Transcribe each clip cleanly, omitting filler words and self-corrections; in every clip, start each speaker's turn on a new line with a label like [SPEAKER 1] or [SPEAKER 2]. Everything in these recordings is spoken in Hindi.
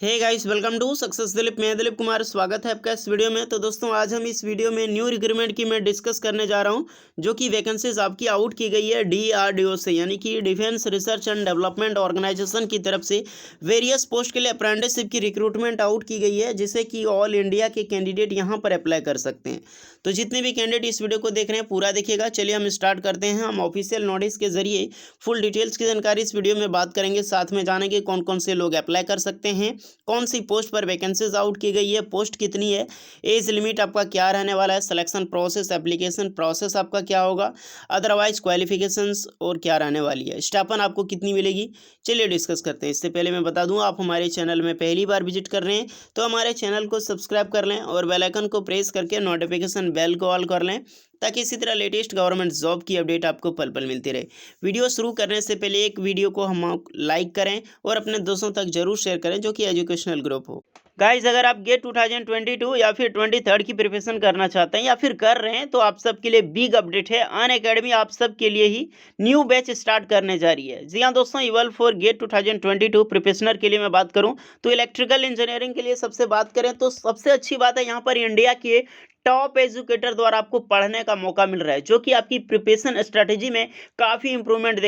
[SPEAKER 1] Hey guys, welcome to success Dilip. मैं दिलीप कुमार, स्वागत है आपका इस वीडियो में। तो दोस्तों, आज हम इस वीडियो में न्यू रिक्रूटमेंट की मैं डिस्कस करने जा रहा हूं, जो कि वैकेंसीज आपकी आउट की गई है DRDO से, यानी कि defence research and development organisation की तरफ से वेरियस पोस्ट के लिए अप्रेंटिसशिप की रिक्रूटमेंट आउट की गई है, जिसे कि ऑल इंडिया के कैंडिडेट यहां पर अप्लाई कर सकते हैं। तो जितने भी कैंडिडेट इस वीडियो को देख रहे हैं पूरा देखिएगा। चलिए हम स्टार्ट करते हैं। हम ऑफिशियल नोटिस के जरिए फुल डिटेल्स की जानकारी इस वीडियो में बात करेंगे, साथ में जानेंगे कौन कौन से लोग अप्लाई कर सकते हैं, कौन सी पोस्ट पर वैकेंसीज आउट की गई है, पोस्ट कितनी है, एज लिमिट आपका क्या रहने वाला है, सिलेक्शन प्रोसेस, एप्लीकेशन प्रोसेस आपका क्या होगा, अदरवाइज क्वालिफिकेशंस और क्या रहने वाली है, स्टाइपेंड आपको कितनी मिलेगी। चलिए डिस्कस करते हैं। इससे पहले मैं बता दूं, आप हमारे चैनल में पहली बार विजिट कर रहे हैं तो हमारे चैनल को सब्सक्राइब कर लें और बेल आइकन को प्रेस करके नोटिफिकेशन बेल को ऑल कर लें, ताकि इसी तरह लेटेस्ट गवर्नमेंट जॉब की अपडेट आपको पल पल मिलती रहे। वीडियो शुरू करने से पहले एक वीडियो को हम लाइक करें और अपने दोस्तों तक जरूर शेयर करें जो कि एजुकेशनल ग्रुप हो। गाइज, अगर आप गेट 2022 या फिर 23rd की प्रिपरेशन करना चाहते हैं या फिर कर रहे हैं, तो आप सबके लिए बिग अपडेट है। अनअकैडमी आप सबके लिए ही न्यू बैच स्टार्ट करने जा रही है। जी हाँ दोस्तों, इवल फॉर गेट 2022 प्रिपरेशनर के लिए मैं बात करूं तो इलेक्ट्रिकल इंजीनियरिंग के लिए सबसे बात करें तो सबसे अच्छी बात है, यहाँ पर इंडिया के टॉप एजुकेटर द्वारा आपको पढ़ने का मौका मिल रहा है, जो कि आपकी प्रिपरेशन स्ट्रेटेजी में काफ़ी इंप्रूवमेंट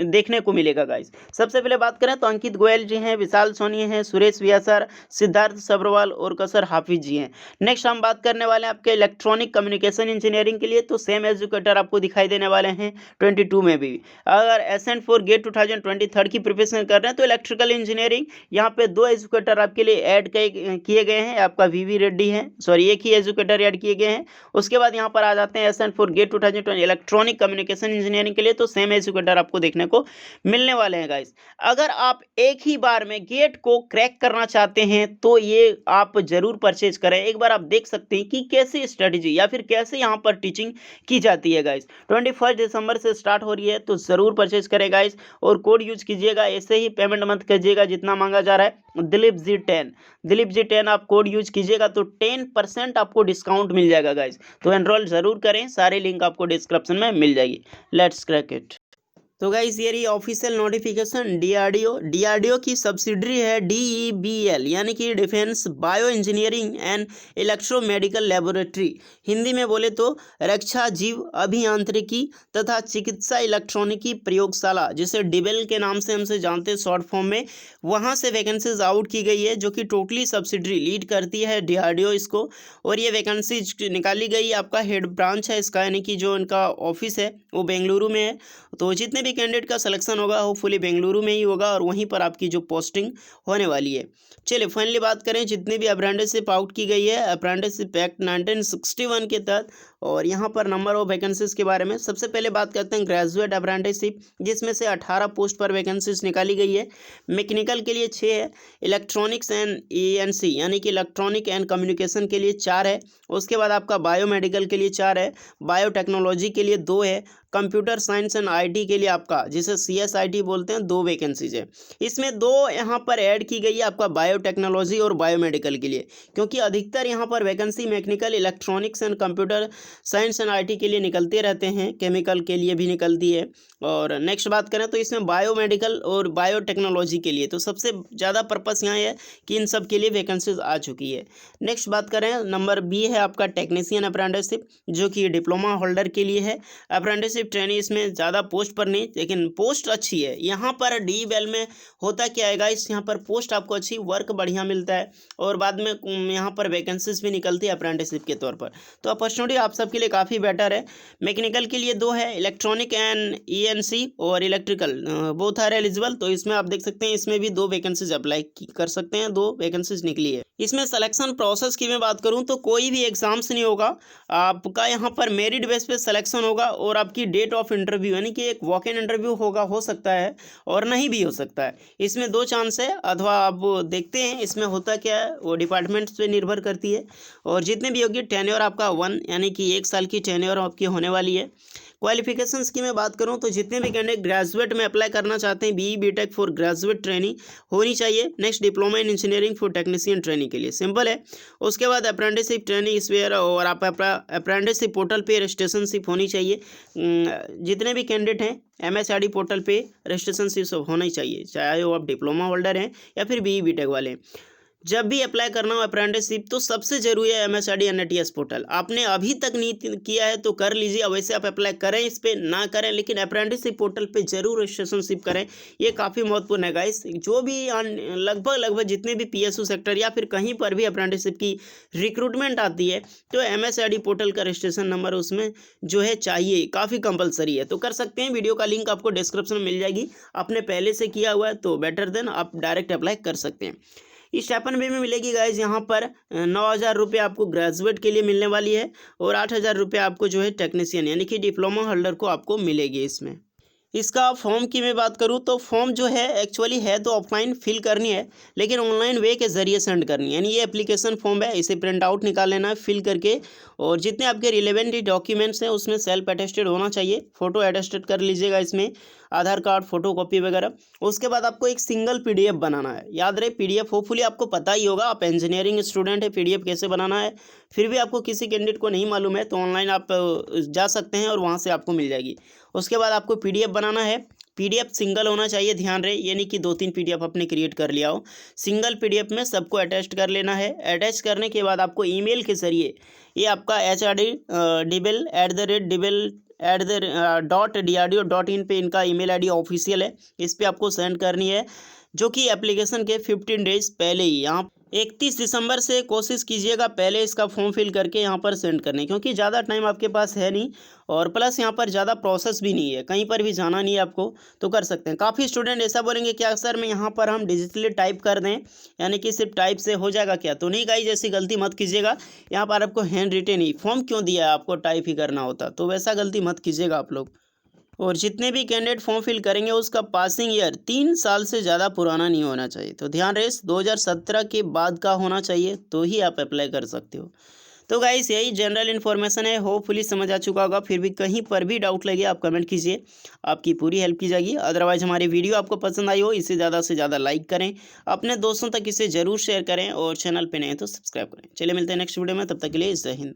[SPEAKER 1] देखने को मिलेगा। गाइस, सबसे पहले बात करें तो अंकित गोयल जी हैं, विशाल सोनी हैं, सुरेश व्यासर, सिद्धार्थ सब्रवाल और कसर हाफिज जी हैं। नेक्स्ट हम बात करने वाले हैं आपके इलेक्ट्रॉनिक कम्युनिकेशन इंजीनियरिंग के लिए, तो सेम एजुकेटर आपको दिखाई देने वाले हैं 22 में भी। अगर एसेंट फॉर गेट 2023 की प्रिपरेशन कर रहे हैं तो इलेक्ट्रिकल इंजीनियरिंग यहाँ पे दो एजुकेटर आपके लिए ऐड किए गए हैं। आपका वीवी रेड्डी है, सॉरी एक ही एजुकेटर किए गए हैं। उसके बाद यहां पर आ जाते हैं एसेंट for GATE 2020 electronic communication engineering के लिए, तो सेम एजुकेटर आपको देखने को मिलने वाले हैं। गाइस, अगर आप एक ही बार में गेट को क्रैक करना चाहते हैं तो ये आप जरूर परचेज करें। एक बार आप देख सकते हैं कि कैसे स्ट्रेटेजी या फिर कैसे यहां पर टीचिंग की जाती है। गाइस, 21 दिसंबर से स्टार्ट हो रही है, तो जरूर परचेज करें गाइस, और कोड यूज कीजिएगा। ऐसे ही पेमेंट मत कीजिएगा जितना मांगा जा रहा है। दिलीप जी 10 आप कोड यूज कीजिएगा तो 10% आपको डिस्काउंट मिल जाएगा। गाइस, तो एनरोल जरूर करें, सारे लिंक आपको डिस्क्रिप्शन में मिल जाएगी। Let's crack it. तो गाइस, ये रही ऑफिशियल नोटिफिकेशन। डीआरडीओ की सब्सिडरी है DEBL, यानी कि defence bio engineering and electromedical laboratory. Hindi में बोले तो रक्षा जीव अभियांत्रिकी तथा चिकित्सा इलेक्ट्रॉनिकी प्रयोगशाला, जिसे डिबेल के नाम से हमसे जानते हैं शॉर्ट फॉर्म में। वहाँ से वैकेंसीज आउट की गई है, जो कि टोटली सब्सिडरी लीड करती है DRDO इसको। और ये वैकेंसी निकाली गई, आपका हेड ब्रांच है इसका, यानी कि जो इनका ऑफिस है वो बेंगलुरु में है। तो जितने भी कैंडिडेट का सिलेक्शन होगा होपफुली बेंगलुरु में ही होगा, और वहीं पर आपकी जो पोस्टिंग होने वाली है। चलिए फाइनली बात करें जितनी भी अप्रेंटिसशिप आउट की गई है अप्रेंटिसशिप एक्ट 1961 के तहत, और यहाँ पर नंबर ऑफ वैकेंसीज के बारे में सबसे पहले बात करते हैं। ग्रेजुएट अप्रेंटिसशिप, जिसमें से 18 पोस्ट पर वैकेंसीज निकाली गई है। मैकेनिकल के लिए 6 है, इलेक्ट्रॉनिक्स एंड ENC यानी कि इलेक्ट्रॉनिक एंड कम्युनिकेशन के लिए 4 है। उसके बाद आपका बायोमेडिकल के लिए 4 है, बायोटेक्नोलॉजी के लिए 2 है, कंप्यूटर साइंस एंड IT के लिए आपका जिसे CSIT बोलते हैं 2 वैकेंसीज है। इसमें 2 यहाँ पर ऐड की गई है आपका बायोटेक्नोलॉजी और बायोमेडिकल के लिए, क्योंकि अधिकतर यहाँ पर vacancy mechanical, electronics and computer science and IT के लिए निकलते रहते हैं, केमिकल के लिए भी निकलती है। और नेक्स्ट बात करें तो इसमें बायोमेडिकल और बायोटेक्नोलॉजी के लिए तो सबसे ज़्यादा पर्पस यहाँ है कि इन सब के लिए वैकेंसीज आ चुकी है। नेक्स्ट बात करें, नंबर B है आपका टेक्नीशियन अप्रेंटिसशिप, जो कि डिप्लोमा होल्डर के लिए है। अप्रेंटिसशिप ट्रेनिंग, इसमें ज़्यादा पोस्ट पर नहीं, लेकिन पोस्ट अच्छी है। यहाँ पर DEBL में होता क्या है गाइस, यहाँ पर पोस्ट आपको अच्छी, वर्क बढ़िया मिलता है, और बाद में यहाँ पर वैकेंसीज भी निकलती है अप्रेंटिसशिप के तौर पर। तो अपॉर्चुनिटी आप सबके लिए काफ़ी बेटर है। मैकेनिकल के लिए 2 है, इलेक्ट्रॉनिक एंड ENC और इलेक्ट्रिकल बोथ आर एलिजिबल। तो इसमें आप देख सकते हैं, इसमें भी 2 वैकेंसीज अप्लाई कर सकते हैं, 2 वैकेंसीज निकली है। इसमें सिलेक्शन प्रोसेस की मैं बात करूं तो कोई भी एग्जाम्स नहीं होगा आपका, यहाँ पर मेरिट बेस पे सिलेक्शन होगा, और आपकी डेट ऑफ इंटरव्यू यानी कि एक वॉक इन इंटरव्यू होगा, हो सकता है और नहीं भी हो सकता है। इसमें 2 चांस है, अथवा आप देखते हैं इसमें होता क्या है, वो डिपार्टमेंट्स पे निर्भर करती है। और जितने भी होगी टेन्योर आपका 1 यानी कि 1 साल की टेन्योर आपकी होने वाली है। क्वालिफिकेशंस की मैं बात करूं तो जितने भी कैंडिडेट ग्रेजुएट में अप्लाई करना चाहते हैं, BE BTech for graduate training होनी चाहिए। Next diploma in engineering for technician training के लिए सिंपल है। उसके बाद अप्रेंटिसशिप ट्रेनिंग स्पेयर और आप अप्रेंटिसशिप पोर्टल पे रजिस्ट्रेशनशिप होनी चाहिए। जितने भी कैंडिडेट हैं एमएसआरडी पोर्टल पे रजिस्ट्रेशनशिप होना ही चाहिए, चाहे वो आप डिप्लोमा होल्डर हैं या फिर बीई बीटेक वाले हैं। जब भी अप्लाई करना हो अप्रेंटिसशिप तो सबसे जरूरी है एमएसआरडी एनएटीएस पोर्टल। आपने अभी तक नहीं किया है तो कर लीजिए, वैसे आप अप्लाई करें इस पर ना करें, लेकिन अप्रेंटिसशिप पोर्टल पे जरूर रजिस्ट्रेशनशिप करें, ये काफ़ी महत्वपूर्ण है गाइस। जो भी लगभग जितने भी पीएसयू सेक्टर या फिर कहीं पर भी अप्रेंटिसशिप की रिक्रूटमेंट आती है तो एमएसआरडी पोर्टल का रजिस्ट्रेशन नंबर उसमें जो है चाहिए, काफ़ी कंपलसरी है। तो कर सकते हैं, वीडियो का लिंक आपको डिस्क्रिप्शन में मिल जाएगी। आपने पहले से किया हुआ है तो बेटर देन आप डायरेक्ट अप्लाई कर सकते हैं। स्टाइपेंड भी में मिलेगी गाइज, यहाँ पर 9,000 रुपये आपको ग्रेजुएट के लिए मिलने वाली है और 8,000 रुपये आपको जो है टेक्नीशियन यानी कि डिप्लोमा होल्डर को आपको मिलेगी इसमें। इसका फॉर्म की मैं बात करूँ तो फॉर्म जो है एक्चुअली है तो ऑफलाइन फिल करनी है, लेकिन ऑनलाइन वे के ज़रिए सेंड करनी है। यानी ये एप्लीकेशन फॉर्म है, इसे प्रिंट आउट निकाल लेना है फिल करके, और जितने आपके रिलेवेंट डॉक्यूमेंट्स हैं उसमें सेल्फ अटेस्टेड होना चाहिए। फ़ोटो अटेस्टेड कर लीजिएगा इसमें, आधार कार्ड, फोटो कॉपी वगैरह। उसके बाद आपको एक सिंगल पीडीएफ बनाना है। याद रहे पीडीएफ होपफुली आपको पता ही होगा, आप इंजीनियरिंग स्टूडेंट है, पीडीएफ कैसे बनाना है। फिर भी आपको किसी कैंडिडेट को नहीं मालूम है तो ऑनलाइन आप जा सकते हैं और वहाँ से आपको मिल जाएगी। उसके बाद आपको पीडीएफ बनाना है, पीडीएफ सिंगल होना चाहिए, ध्यान रहे, यानी कि 2-3 पीडीएफ आपने क्रिएट कर लिया हो। सिंगल पीडीएफ में सबको अटैच कर लेना है। अटैच करने के बाद आपको ईमेल के ज़रिए ये आपका HRD@DRDO.in पे इनका ईमेल आईडी ऑफिशियल है, इस पर आपको सेंड करनी है, जो कि एप्लीकेशन के 15 डेज पहले ही, यहाँ 31 दिसंबर से कोशिश कीजिएगा पहले इसका फॉर्म फिल करके यहाँ पर सेंड करने, क्योंकि ज़्यादा टाइम आपके पास है नहीं और प्लस यहाँ पर ज़्यादा प्रोसेस भी नहीं है, कहीं पर भी जाना नहीं है आपको, तो कर सकते हैं। काफ़ी स्टूडेंट ऐसा बोलेंगे क्या सर मैं यहाँ पर हम डिजिटली टाइप कर दें, यानी कि सिर्फ टाइप से हो जाएगा क्या? तो नहीं गाइस, ऐसी गलती मत कीजिएगा। यहाँ पर आपको हैंड रिटेन ही फॉर्म क्यों दिया है, आपको टाइप ही करना होता, तो वैसा गलती मत कीजिएगा आप लोग। और जितने भी कैंडिडेट फॉर्म फिल करेंगे उसका पासिंग ईयर 3 साल से ज़्यादा पुराना नहीं होना चाहिए। तो ध्यान रहे 2017 के बाद का होना चाहिए तो ही आप अप्लाई कर सकते हो। तो गाइस यही जनरल इन्फॉर्मेशन है, होपफुली समझ आ चुका होगा। फिर भी कहीं पर भी डाउट लगे आप कमेंट कीजिए, आपकी पूरी हेल्प की जाएगी। अदरवाइज हमारी वीडियो आपको पसंद आई हो इसे ज़्यादा से ज़्यादा लाइक करें, अपने दोस्तों तक इसे ज़रूर शेयर करें और चैनल पर नए तो सब्सक्राइब करें। चलिए मिलते हैं नेक्स्ट वीडियो में, तब तक के लिए जय हिंद।